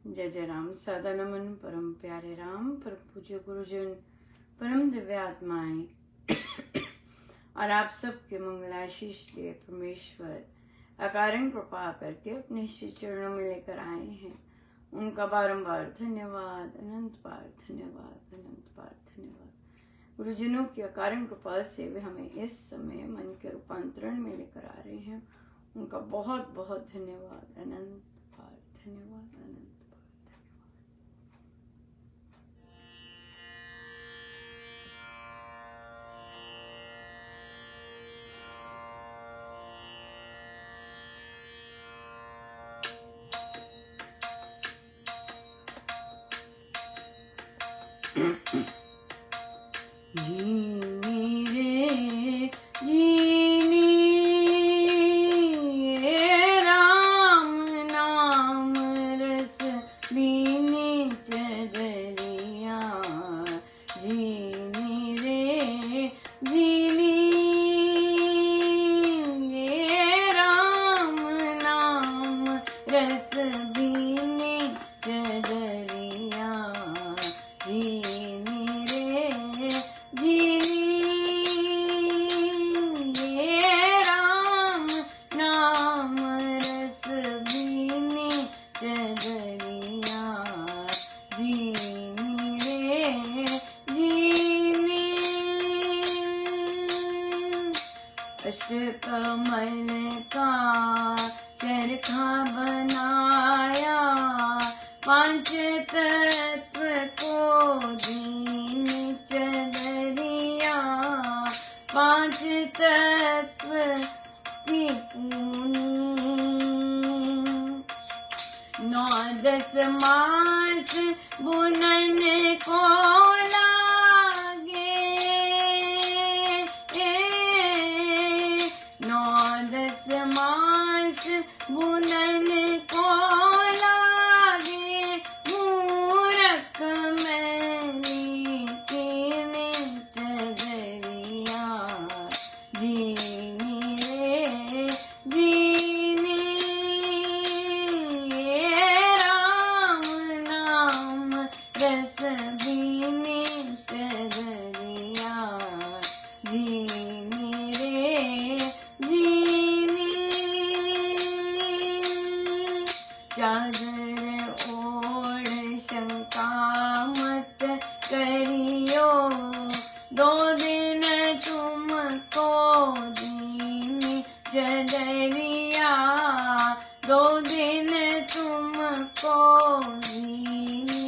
जय जय राम। सदा नमन परम प्यारे राम, परम पूज्य गुरुजन, परम दिव्य आत्माएं और आप सबके मंगलाशीष लिए परमेश्वर अकारण कृपा करके अपने श्री चरणों में लेकर आए हैं। उनका बारंबार धन्यवाद, अनंत बार धन्यवाद, अनंत बार धन्यवाद। गुरुजनों की अकारण कृपा से वे हमें इस समय मन के रूपांतरण में लेकर आ रहे हैं। उनका बहुत बहुत धन्यवाद, अनंत बार धन्यवाद, अनंत बार। जीनी रे जीनी, राम नाम रस बीनी चदरिया। जीनी रे जीनी, राम नाम रस बीनी चदरिया। जीनी रे जीनी, राम नाम रस बीनी चदरिया। जीनी रे जीनी, अष्टकमल का चरखा बनाया, पांच तत्व को दीन चदरिया। पांच तत्व की पूनी, 9-10 मास बुनन को लागे। 9-10 मास बुनन को लागे, मूरख मैली कीने चदरिया। जीनी रे जीनी, राम नाम रस बीनी चदरिया। जीनी रे जीनी, चादर ओढ़ शंका मत करियो, 2 दिन तुमको दीनी चदरिया। 2 दिन तुमको दीनी,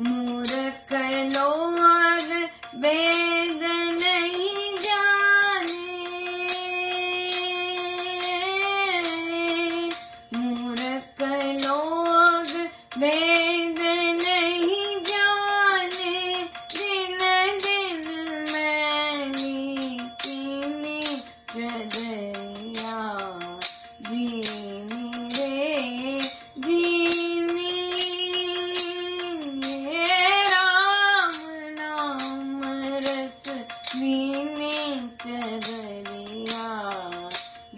मूर्ख लोग वेद नहीं जाने। मूर्ख लोग वेद नहीं जाने, दिन दिन मैली कीनी चदरिया। जीनी रे जीनी, राम नाम रस बीनी चदरिया।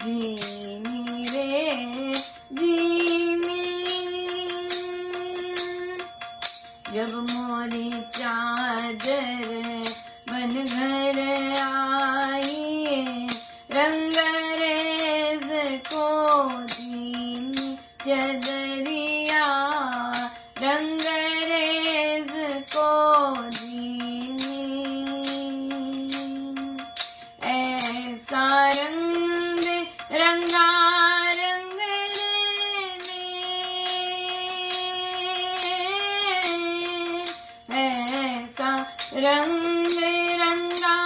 जीनी रे जीनी, जब मोरी चादर बन घर आई, रंगरेज को दीनी चदरिया। रंगरेज को दीनी, ऐसा रंग रंगा रंग ऐसा रंग रंगा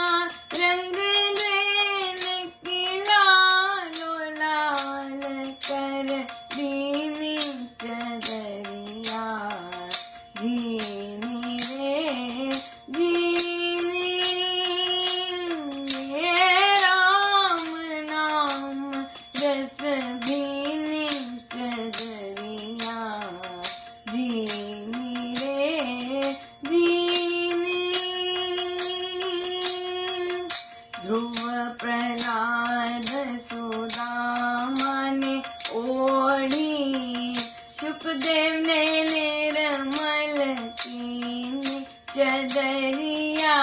रंग देने की, लालो लाल कर दीनी चदरिया। जीनी रे जीनी, राम नाम रस बीनी चदरिया। जीनी रे जीनी, ध्रुव प्रहलाद सुदामा ने ओढ़ी, सुखदेव ने निर्मल कीनी चदरिया,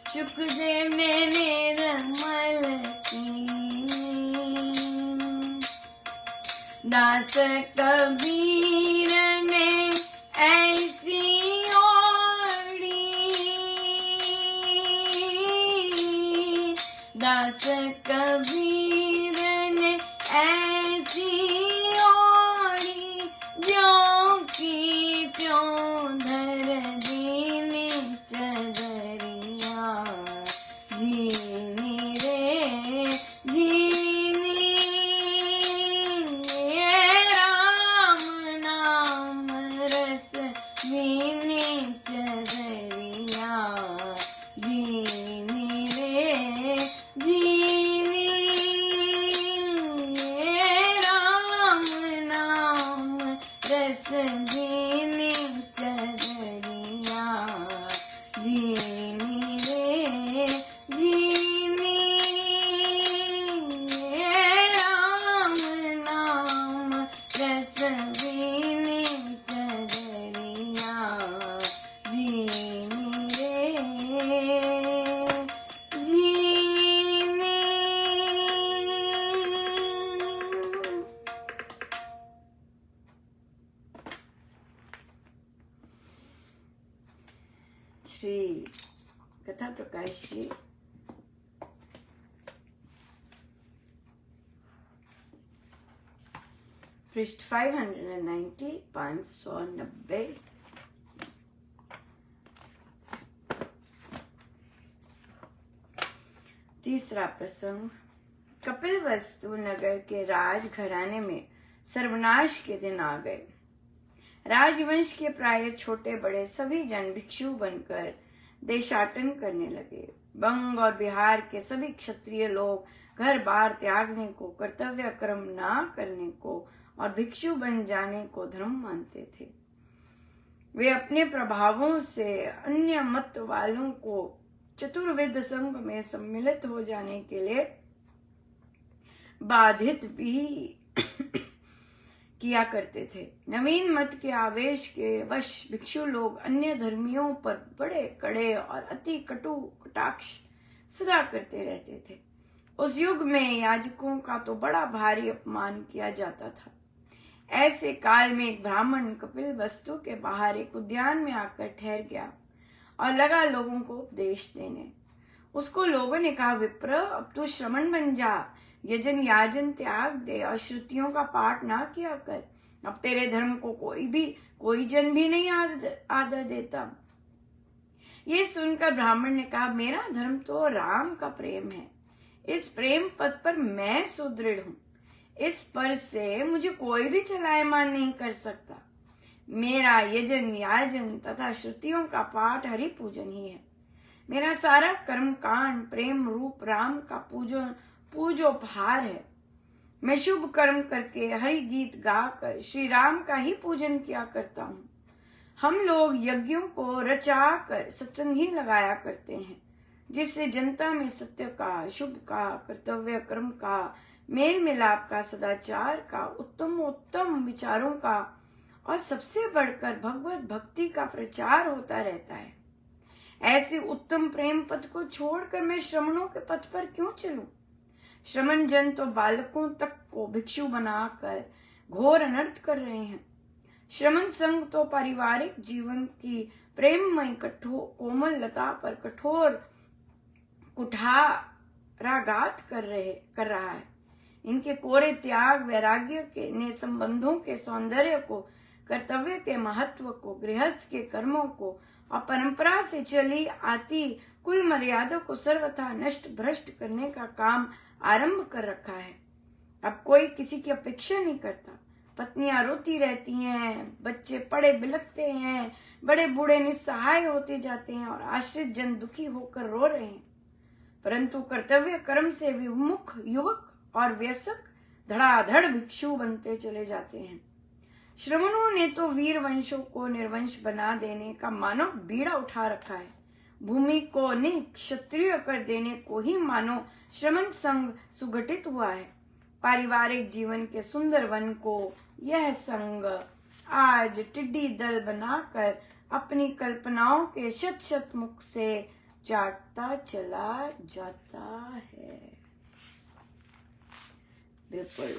सुखदेव ने निर्मल कीनी। दास कबीर ने ऐसी ओढ़ी, दास कबीर ने ऐसी ओढ़ी, ज्यों की त्यों धर दीनी चदरिया। जीनी रे जीनी, ये राम नाम रस मीनी चदरिया। जीनी रे जीनी, ये राम नाम रस मीनी चदरिया। जीनी रे जीनी, ये राम नाम रस मीनी चदरिया। जीनी रे जीनी। श्री कथा प्रकाश जी पृष्ठ 590 590। तीसरा प्रसंग। कपिलवस्तु नगर के राज घराने में सर्वनाश के दिन आ गए। राजवंश के प्राय छोटे बड़े सभी जन भिक्षु बनकर देशाटन करने लगे। बंग और बिहार के सभी क्षत्रिय लोग घर बार त्यागने को, कर्तव्य कर्म ना करने को और भिक्षु बन जाने को धर्म मानते थे। वे अपने प्रभावों से अन्य मत वालों को चतुर्विध संघ में सम्मिलित हो जाने के लिए बाधित भी किया करते थे। नवीन मत के आवेश के वश भिक्षु लोग अन्य धर्मियों पर बड़े कड़े और अति कटु कटाक्ष सदा करते रहते थे। उस युग में याजकों का तो बड़ा भारी अपमान किया जाता था। ऐसे काल में एक ब्राह्मण कपिलवस्तु के बाहर एक उद्यान में आकर ठहर गया और लगा लोगों को उपदेश देने। उसको लोगों ने कहा, विप्र, अब तू श्रमण बन जा, यजन याजन त्याग दे और श्रुतियों का पाठ ना किया कर। अब तेरे धर्म को कोई जन भी नहीं आदर देता। ये सुनकर ब्राह्मण ने कहा, मेरा धर्म तो राम का प्रेम है। इस प्रेम पथ पर मैं सुदृढ़ हूँ। इस पर से मुझे कोई भी चलायमान नहीं कर सकता। मेरा यजन याजन तथा श्रुतियों का पाठ हरि पूजन ही है। मेरा सारा कर्म कांड प्रेम रूप राम का पूजोपहार है। मैं शुभ कर्म करके हरि गीत गाकर श्री राम का ही पूजन किया करता हूँ। हम लोग यज्ञों को रचा कर सत्संग ही लगाया करते हैं, जिससे जनता में सत्य का, शुभ का, कर्तव्य कर्म का, मेल मिलाप का, सदाचार का, उत्तम विचारों का और सबसे बढ़कर भगवत भक्ति का प्रचार होता रहता है। ऐसे उत्तम प्रेम पथ को छोड़कर मैं श्रमणों के पथ पर क्यों चलूं? श्रमण जन तो बालकों तक को भिक्षु बनाकर घोर अनर्थ कर रहे हैं। श्रमण संघ तो पारिवारिक जीवन की प्रेममय कोमल लता पर कठोर कुठाराघात कर रहा है। इनके कोरे त्याग वैराग्य के ने संबंधों के सौंदर्य को, कर्तव्य के महत्व को, गृहस्थ के कर्मों को और परंपरा से चली आती कुल मर्यादा को सर्वथा नष्ट भ्रष्ट करने का काम आरंभ कर रखा है। अब कोई किसी की अपेक्षा नहीं करता। पत्नियां रोती रहती हैं, बच्चे पड़े बिलखते हैं, बड़े बूढ़े निस्सहाय होते जाते हैं और आश्रित जन दुखी होकर रो रहे हैं। परंतु कर्तव्य कर्म से विमुख युवक और व्यसक धड़ाधड़ भिक्षु बनते चले जाते हैं। श्रमणों ने तो वीर वंशों को निर्वंश बना देने का मानव बीड़ा उठा रखा है। भूमि को निक्षत्रिय कर देने को ही मानो श्रमण संघ सुगठित हुआ है। पारिवारिक जीवन के सुंदर वन को यह संघ आज टिड्डी दल बनाकर अपनी कल्पनाओं के शत शत मुख से चाटता चला जाता है। बिल्कुल।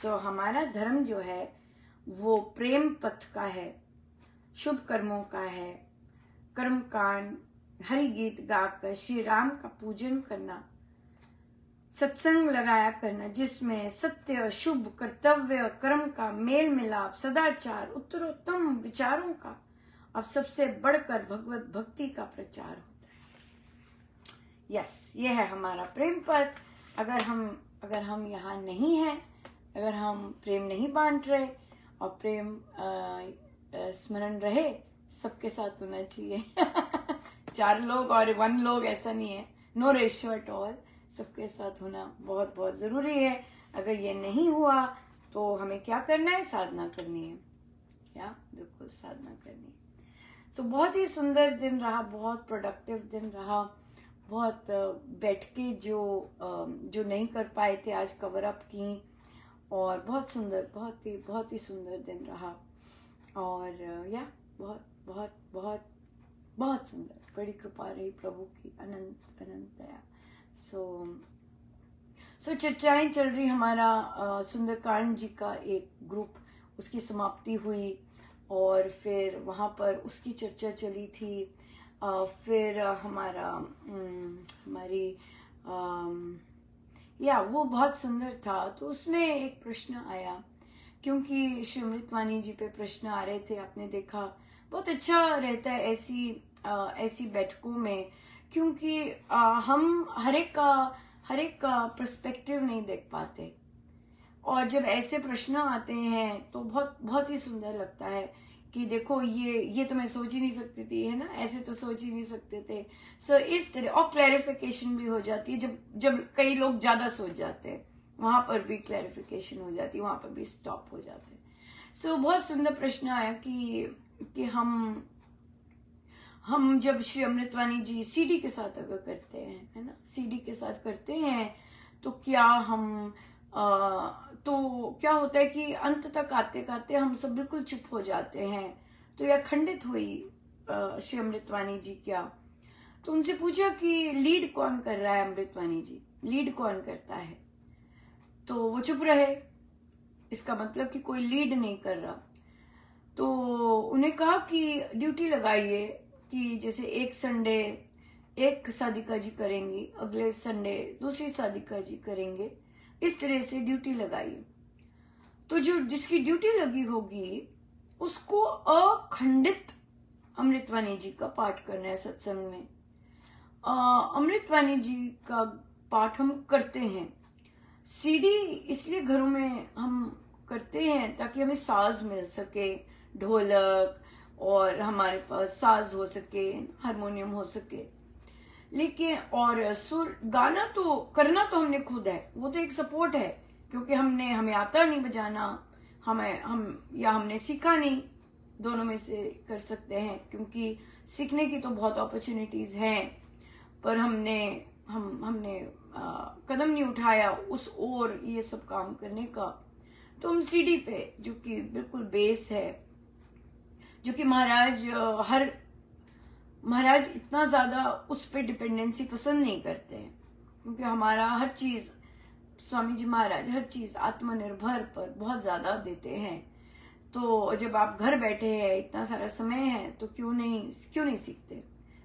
सो हमारा धर्म जो है वो प्रेम पथ का है, शुभ कर्मों का है, कर्म कांड, हरि गीत गाकर श्री राम का पूजन करना, सत्संग लगाया करना जिसमें सत्य, शुभ, कर्तव्य, कर्म का मेल मिलाप, सदाचार, उत्तरोत्तम विचारों का और सबसे बढ़कर भगवत भक्ति का प्रचार होता है। यस, ये है हमारा प्रेम पथ। अगर हम यहाँ नहीं हैं, अगर हम प्रेम नहीं बांट रहे और प्रेम स्मरण रहे, सबके साथ होना चाहिए 4 लोग और 1 लोग, ऐसा नहीं है, नो रेशियो एट ऑल, सबके साथ होना बहुत बहुत जरूरी है। अगर ये नहीं हुआ तो हमें क्या करना है? साधना करनी है। क्या? बिल्कुल साधना करनी है। सो बहुत ही सुंदर दिन रहा, बहुत प्रोडक्टिव दिन रहा, बहुत बैठ के जो नहीं कर पाए थे आज कवर अप की, और बहुत सुंदर, बहुत ही सुंदर दिन रहा। और या बहुत बहुत बहुत बहुत सुंदर, बड़ी कृपा रही प्रभु की, अनंत अनंत दया। सो चर्चाएं चल रही, हमारा सुंदरकांड जी का एक ग्रुप, उसकी समाप्ति हुई और फिर वहाँ पर उसकी चर्चा चली थी। फिर हमारी वो बहुत सुंदर था। तो उसमें एक प्रश्न आया, क्योंकि श्री अमृतवाणी जी पे प्रश्न आ रहे थे, आपने देखा बहुत अच्छा रहता है ऐसी बैठकों में, क्योंकि हम हर एक का पर्सपेक्टिव नहीं देख पाते, और जब ऐसे प्रश्न आते हैं तो बहुत ही सुंदर लगता है कि देखो ये तो मैं सोच ही नहीं सकती थी, है ना, ऐसे तो सोच ही नहीं सकते थे। सो इस तरह, और क्लैरिफिकेशन भी हो जाती है। जब कई लोग ज्यादा सोच जाते हैं, वहां पर भी क्लैरिफिकेशन हो जाती है, वहां पर भी स्टॉप हो जाते हैं। सो बहुत सुंदर प्रश्न आया कि हम जब श्री अमृतवाणी जी सीडी के साथ अगर करते हैं, है ना, सीडी के साथ करते हैं, तो क्या तो क्या होता है कि अंत तक आते आते हम सब बिल्कुल चुप हो जाते हैं। तो यह खंडित हुई श्री अमृतवाणी जी क्या। तो उनसे पूछा कि लीड कौन कर रहा है? अमृतवाणी जी, लीड कौन करता है? तो वो चुप रहे। इसका मतलब कि कोई लीड नहीं कर रहा। तो उन्हें कहा कि ड्यूटी लगाइए, कि जैसे एक संडे एक साधिका जी करेंगी, अगले संडे दूसरी साधिका जी करेंगे, इस तरह से ड्यूटी लगाइए। तो जिसकी ड्यूटी लगी होगी उसको अखंडित अमृतवाणी जी का पाठ करना है सत्संग में। अमृतवाणी जी का पाठ हम करते हैं। सीडी इसलिए घरों में हम करते हैं ताकि हमें साज मिल सके, ढोलक, और हमारे पास साज हो सके, हारमोनियम हो सके। लेकिन और सुर गाना तो करना तो हमने खुद है, वो तो एक सपोर्ट है, क्योंकि हमें आता नहीं बजाना, हमने सीखा नहीं, दोनों में से कर सकते हैं, क्योंकि सीखने की तो बहुत अपॉर्चुनिटीज हैं, पर हमने कदम नहीं उठाया उस ओर ये सब काम करने का। तो हम सीडी पे, जो कि बिल्कुल बेस है, जो कि महाराज इतना ज्यादा उस पे डिपेंडेंसी पसंद नहीं करते हैं, क्योंकि हमारा हर चीज, स्वामी जी महाराज हर चीज आत्मनिर्भर पर बहुत ज्यादा देते हैं। तो जब आप घर बैठे हैं, इतना सारा समय है, तो क्यों नहीं सीखते,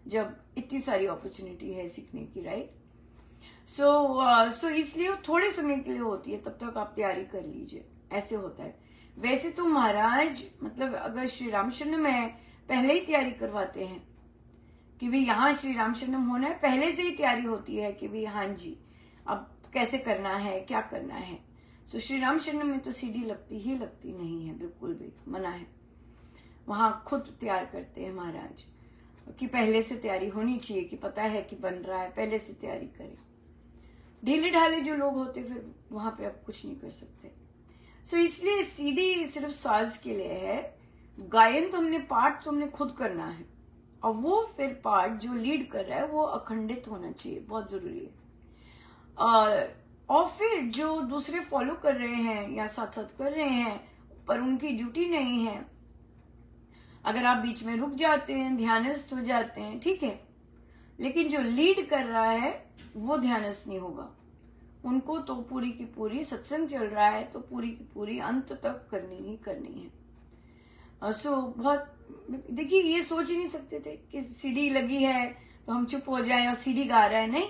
जब इतनी सारी अपॉर्चुनिटी है सीखने की, राइट। सो इसलिए थोड़े समय के लिए होती है, तब तक आप तैयारी कर लीजिए, ऐसे होता है। वैसे तो महाराज, मतलब अगर श्री रामशरण में पहले ही तैयारी करवाते हैं कि भाई यहाँ श्री रामशरण होना है, पहले से ही तैयारी होती है कि भाई हाँ जी अब कैसे करना है, क्या करना है। सो श्री रामशरण में तो सीडी लगती नहीं है, बिल्कुल भी मना है। वहां खुद तैयार करते हैं महाराज, कि पहले से तैयारी होनी चाहिए, कि पता है कि बन रहा है, पहले से तैयारी करें। ढीले ढाले जो लोग होते फिर वहां पे आप कुछ नहीं कर सकते। सो इसलिए सीडी सिर्फ साज के लिए है। गायन तो पाठ तो हमने खुद करना है, और वो फिर पार्ट जो लीड कर रहा है वो अखंडित होना चाहिए, बहुत जरूरी है। और फिर जो दूसरे फॉलो कर रहे हैं या साथ साथ कर रहे हैं, पर उनकी ड्यूटी नहीं है। अगर आप बीच में रुक जाते हैं, ध्यानस्थ हो जाते हैं, ठीक है, लेकिन जो लीड कर रहा है वो ध्यानस्थ नहीं होगा। उनको तो पूरी की पूरी सत्संग चल रहा है तो पूरी की पूरी अंत तक करनी ही करनी है। सो बहुत देखिए, ये सोच ही नहीं सकते थे कि सीडी लगी है तो हम चुप हो जाएं और सीडी गा रहा है, नहीं,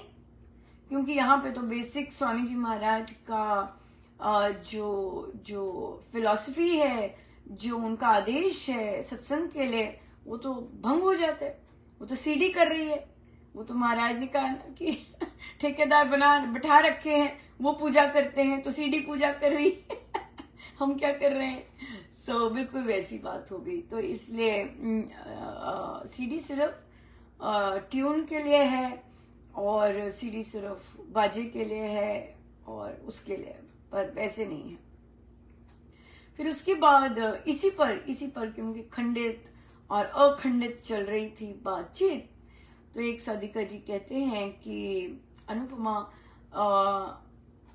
क्योंकि यहाँ पे तो बेसिक स्वामी जी महाराज का जो फिलॉसफी है, जो उनका आदेश है सत्संग के लिए, वो तो भंग हो जाता है। वो तो सीडी कर रही है, वो तो महाराज ने कहा ना कि ठेकेदार बिठा रखे हैं, वो पूजा करते हैं तो सीडी पूजा कर रही है हम क्या कर रहे हैं। सो बिल्कुल वैसी बात हो गई। तो इसलिए सीडी सिर्फ ट्यून के लिए है और सीडी सिर्फ बाजे के लिए है और उसके लिए, पर वैसे नहीं है। फिर उसके बाद इसी पर क्योंकि खंडित और अखंडित चल रही थी बातचीत, तो एक साधिका जी कहते हैं कि अनुपमा,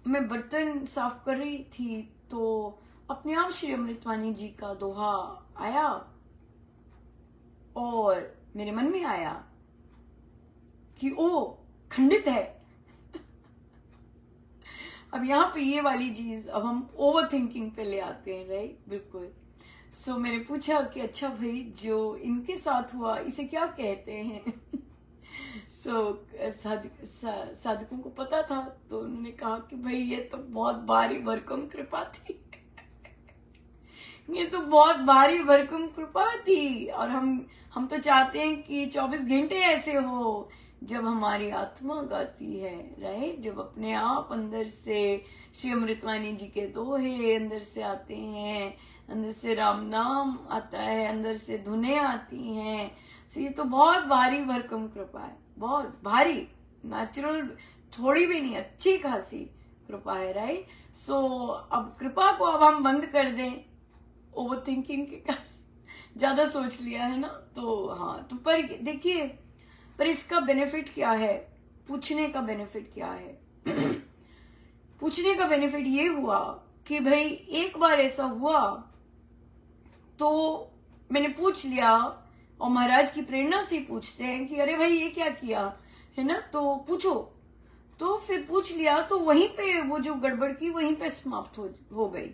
मैं बर्तन साफ कर रही थी तो अपने आप श्री अमृतवाणी जी का दोहा आया और मेरे मन में आया कि ओ खंडित है अब यहाँ पे ये वाली चीज अब हम ओवर थिंकिंग पे ले आते हैं, राइट, बिल्कुल। सो मैंने पूछा कि अच्छा भाई, जो इनके साथ हुआ इसे क्या कहते हैं साधकों को पता था तो उन्होंने कहा कि भाई ये तो बहुत भारी भरकम कृपा थी ये तो बहुत भारी भरकम कृपा थी। और हम तो चाहते हैं कि 24 घंटे ऐसे हो जब हमारी आत्मा गाती है, राइट, जब अपने आप अंदर से श्री अमृतवाणी जी के दोहे अंदर से आते हैं, अंदर से राम नाम आता है, अंदर से धुनें आती हैं। सो ये तो बहुत भारी भरकम कृपा है, बहुत भारी, नेचुरल थोड़ी भी नहीं, अच्छी खासी कृपा है, राइट। सो अब कृपा को अब हम बंद कर दें, ओवर थिंकिंग के कारण ज्यादा सोच लिया है ना, तो हाँ, तो पर देखिए, पर इसका बेनिफिट क्या है, पूछने का बेनिफिट क्या है पूछने का बेनिफिट ये हुआ कि भाई एक बार ऐसा हुआ तो मैंने पूछ लिया, और महाराज की प्रेरणा से पूछते हैं कि अरे भाई ये क्या किया है ना, तो पूछो। तो फिर पूछ लिया तो वहीं पे वो जो गड़बड़ की वहीं पे समाप्त हो गई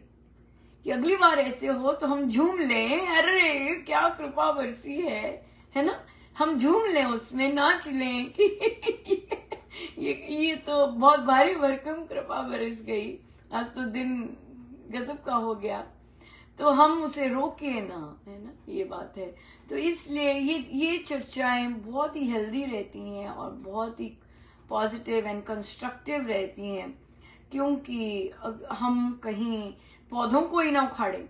कि अगली बार ऐसे हो तो हम झूम लें, अरे क्या कृपा बरसी है ना, हम झूम लें, उसमें नाच लें कि ये तो बहुत भारी भरकम कृपा बरस गई, आज तो दिन गजब का हो गया, तो हम उसे रोके ना, है ना, ये बात है। तो इसलिए ये चर्चाएं बहुत ही हेल्दी रहती हैं और बहुत ही पॉजिटिव एंड कंस्ट्रक्टिव रहती हैं, क्योंकि हम कहीं पौधों को ही ना उखाड़े,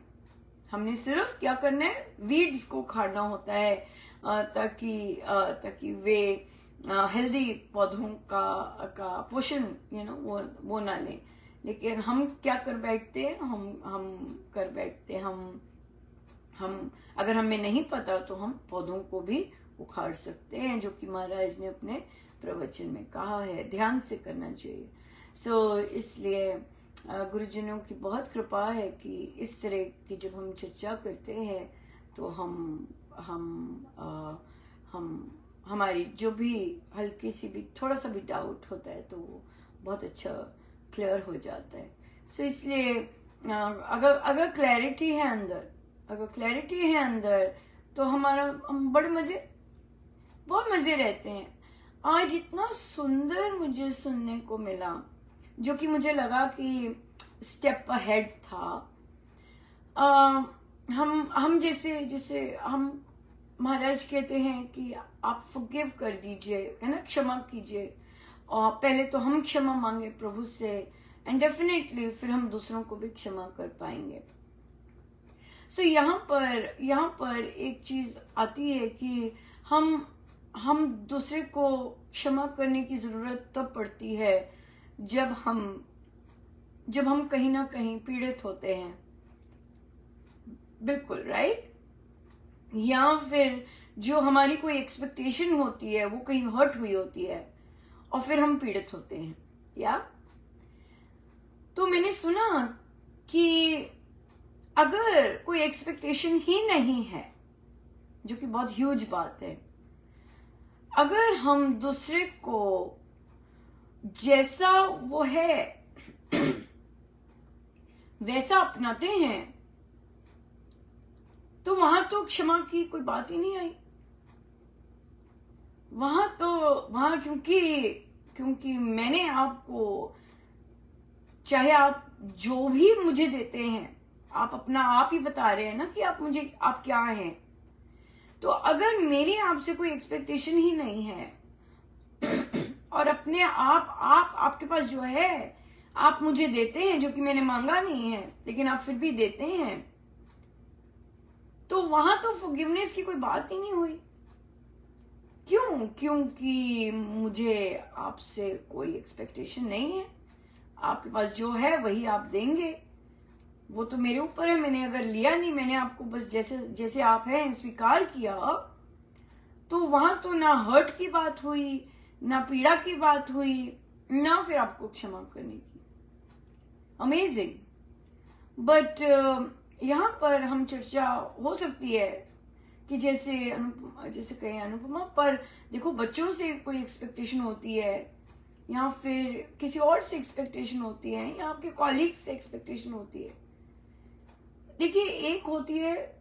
हमने सिर्फ क्या करना है, वीड्स को उखाड़ना होता है ताकि वे हेल्दी पौधों का पोषण वो ना लें। लेकिन हम क्या कर बैठते हैं, हम कर बैठते हैं, हम अगर हमें नहीं पता तो हम पौधों को भी उखाड़ सकते हैं, जो कि महाराज ने अपने प्रवचन में कहा है, ध्यान से करना चाहिए। सो इसलिए गुरुजनों की बहुत कृपा है कि इस तरह की जब हम चर्चा करते हैं तो हमारी जो भी हल्की सी भी थोड़ा सा भी डाउट होता है तो वो बहुत अच्छा क्लियर हो जाता है। सो इसलिए अगर क्लैरिटी है अंदर तो हम बहुत मजे रहते हैं। आज इतना सुंदर मुझे सुनने को मिला, जो कि मुझे लगा कि स्टेप अहेड था। हम जैसे हम महाराज कहते हैं कि आप फॉरगिव कर दीजिए, है ना, क्षमा कीजिए, और पहले तो हम क्षमा मांगे प्रभु से, एंड डेफिनेटली फिर हम दूसरों को भी क्षमा कर पाएंगे। सो यहाँ पर एक चीज आती है कि हम दूसरे को क्षमा करने की जरूरत तब पड़ती है जब हम कहीं ना कहीं पीड़ित होते हैं, बिल्कुल राइट, या फिर जो हमारी कोई एक्सपेक्टेशन होती है वो कहीं हर्ट हुई होती है और फिर हम पीड़ित होते हैं। या तो मैंने सुना कि अगर कोई एक्सपेक्टेशन ही नहीं है, जो कि बहुत ह्यूज बात है, अगर हम दूसरे को जैसा वो है वैसा अपनाते हैं, तो वहां तो क्षमा की कोई बात ही नहीं आई। वहां क्योंकि मैंने आपको, चाहे आप जो भी मुझे देते हैं, आप अपना आप ही बता रहे हैं ना कि आप क्या हैं। तो अगर मेरी आपसे कोई एक्सपेक्टेशन ही नहीं है और अपने आपके पास जो है आप मुझे देते हैं, जो कि मैंने मांगा नहीं है लेकिन आप फिर भी देते हैं, तो वहां तो फॉरगिवनेस की कोई बात ही नहीं हुई। क्यों? क्योंकि मुझे आपसे कोई एक्सपेक्टेशन नहीं है। आपके पास जो है वही आप देंगे, वो तो मेरे ऊपर है। मैंने अगर लिया नहीं, मैंने आपको बस जैसे आप हैं स्वीकार किया, तो वहां तो ना हर्ट की बात हुई, ना पीड़ा की बात हुई, ना फिर आपको क्षमा करने की। अमेजिंग। बट यहां पर हम चर्चा हो सकती है कि जैसे कहें अनुपमा, पर देखो बच्चों से कोई एक्सपेक्टेशन होती है, या फिर किसी और से एक्सपेक्टेशन होती है, या आपके कॉलीग्स से एक्सपेक्टेशन होती है। देखिए, एक होती है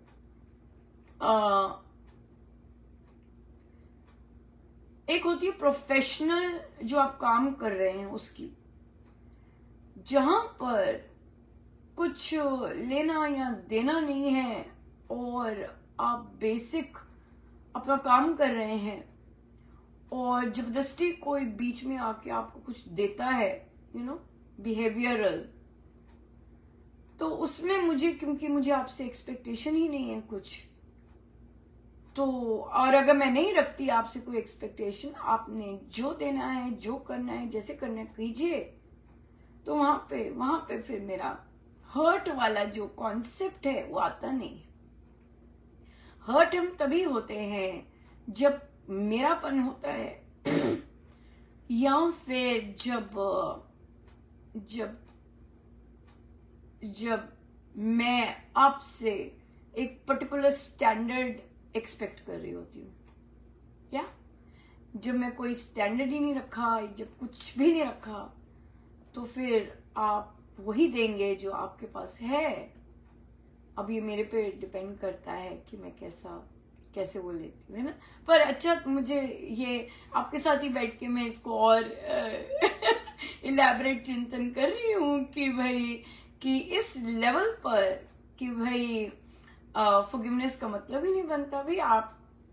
प्रोफेशनल, जो आप काम कर रहे हैं उसकी, जहां पर कुछ लेना या देना नहीं है और आप बेसिक अपना काम कर रहे हैं, और जबरदस्ती कोई बीच में आके आपको कुछ देता है, बिहेवियरल, तो उसमें क्योंकि मुझे आपसे एक्सपेक्टेशन ही नहीं है कुछ, तो और अगर मैं नहीं रखती आपसे कोई एक्सपेक्टेशन, आपने जो देना है, जो करना है, जैसे करना है कीजिए, तो वहां पे फिर मेरा हर्ट वाला जो कॉन्सेप्ट है वो आता नहीं। हर्ट हम तभी होते हैं जब मेरापन होता है या फिर जब मैं आपसे एक पर्टिकुलर स्टैंडर्ड एक्सपेक्ट कर रही होती हूँ, या जब मैं कोई स्टैंडर्ड ही नहीं रखा, जब कुछ भी नहीं रखा, तो फिर आप वही देंगे जो आपके पास है। अब ये मेरे पे डिपेंड करता है कि मैं कैसे वो लेती हूँ, है ना। पर अच्छा, मुझे ये आपके साथ ही बैठ के मैं इसको और इलैबोरेट चिंतन कर रही हूँ कि इस लेवल पर कि भाई फॉरगिवनेस का मतलब ही नहीं बनता भाई,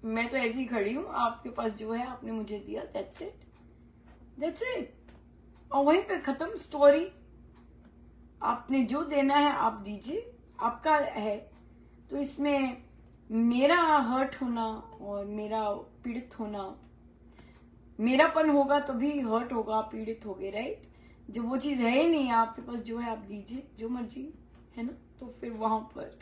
मैं तो ऐसी खड़ी हूँ, आपके पास जो है आपने मुझे दिया, दैट्स इट, और वहीं पे खत्म स्टोरी। आपने जो देना है आप दीजिए, आपका है। तो इसमें मेरा हर्ट होना और मेरा पीड़ित होना, मेरापन होगा तभी हर्ट होगा, पीड़ित होगे, राइट। जब वो चीज है ही नहीं, आपके पास जो है आप दीजिए, जो मर्जी, है ना। तो फिर वहां पर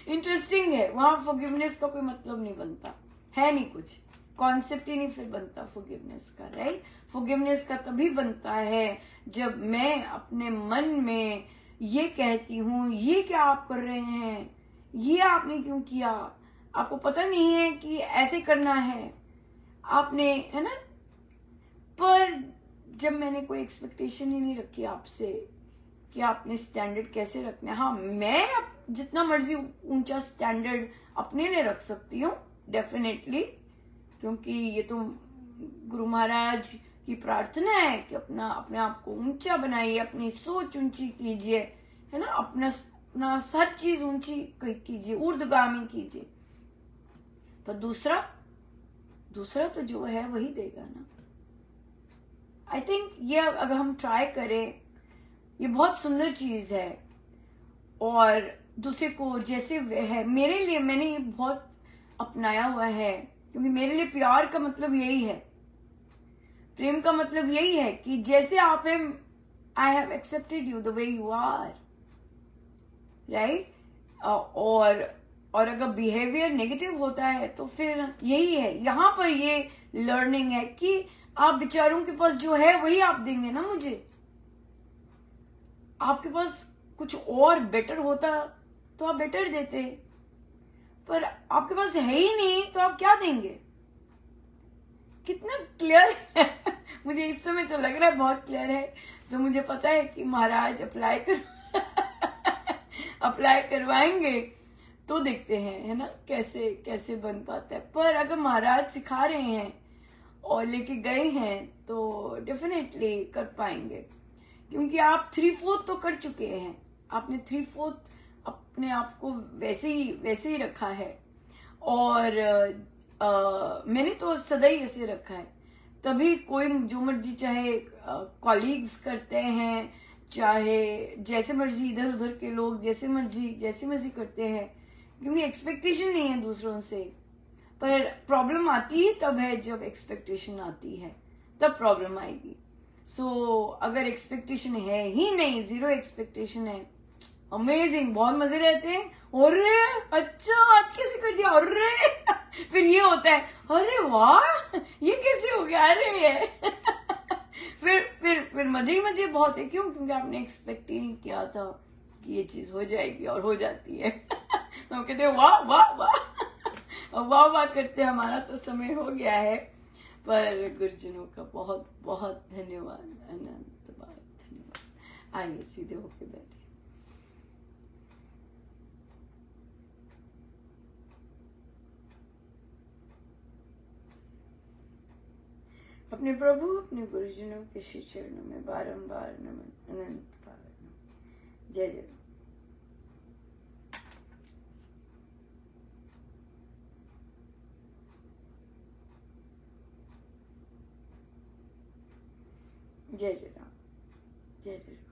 इंटरेस्टिंग है, वहां फॉरगिवनेस का कोई मतलब नहीं बनता है, नहीं कुछ कॉन्सेप्ट ही नहीं फिर बनता फॉरगिवनेस का, राइट। फॉरगिवनेस का तभी बनता है जब मैं अपने मन में ये कहती हूँ, ये क्या आप कर रहे हैं, ये आपने क्यों किया, आपको पता नहीं है कि ऐसे करना है आपने, है ना। पर जब मैंने कोई एक्सपेक्टेशन ही नहीं रखी आपसे कि आपने स्टैंडर्ड कैसे रखना है, हाँ मैं जितना मर्जी ऊंचा स्टैंडर्ड अपने लिए रख सकती हूँ, डेफिनेटली, क्योंकि ये तो गुरु महाराज की प्रार्थना है कि अपने आप को ऊंचा बनाइए, अपनी सोच ऊंची कीजिए, है ना, अपना हर चीज ऊंची कीजिए, ऊर्ध्वगामी कीजिए। पर दूसरा तो जो है वही देगा ना। आई थिंक ये अगर हम ट्राई करें, ये बहुत सुंदर चीज है, और दूसरे को जैसे है, मेरे लिए मैंने ये बहुत अपनाया हुआ है, क्योंकि मेरे लिए प्यार का मतलब यही है, प्रेम का मतलब यही है कि जैसे आप हैं, I have accepted you the way you are, right. और अगर बिहेवियर नेगेटिव होता है तो फिर यही है, यहां पर ये लर्निंग है कि आप बेचारों के पास जो है वही आप देंगे ना मुझे। आपके पास कुछ और बेटर होता तो आप बेटर देते, पर आपके पास है ही नहीं तो आप क्या देंगे? कितना क्लियर है मुझे इस समय तो लग रहा है बहुत क्लियर है। सो मुझे पता है कि महाराज अप्लाई करवाएंगे तो देखते हैं, है ना, कैसे कैसे बन पाता है। पर अगर महाराज सिखा रहे हैं और लेके गए हैं तो डेफिनेटली कर पाएंगे, क्योंकि आप 3/4 तो कर चुके हैं। आपने 3/4 अपने आप को वैसे ही रखा है, और मैंने तो सदा ही ऐसे रखा है। तभी कोई जो मर्जी, चाहे कॉलीग्स करते हैं, चाहे जैसे मर्जी इधर उधर के लोग जैसे मर्जी करते हैं, क्योंकि एक्सपेक्टेशन नहीं है दूसरों से। पर प्रॉब्लम आती ही तब है जब एक्सपेक्टेशन आती है, तब प्रॉब्लम आएगी। सो अगर एक्सपेक्टेशन है ही नहीं, 0 एक्सपेक्टेशन है, अमेजिंग, बहुत मजे रहते हैं। अरे अच्छा, आज कैसे कर दिया, अरे फिर ये होता है, अरे वाह ये कैसे हो गया, अरे ये फिर मजे ही मजे बहुत है। क्यों? क्योंकि आपने एक्सपेक्ट ही नहीं किया था कि ये चीज हो जाएगी, और हो जाती है तो हम कहते हैं वाह वाह वाह वाह वाह करते। हमारा तो समय हो गया है, पर गुरुजनों का बहुत बहुत धन्यवाद, अनंत बार धन्यवाद। आइए सीधे होके बैठे। अपने प्रभु अपने गुरुजनों के श्री चरणों में बारंबार नमन, अनंत बार नमन। जय जय। जय जय राम, जय जय।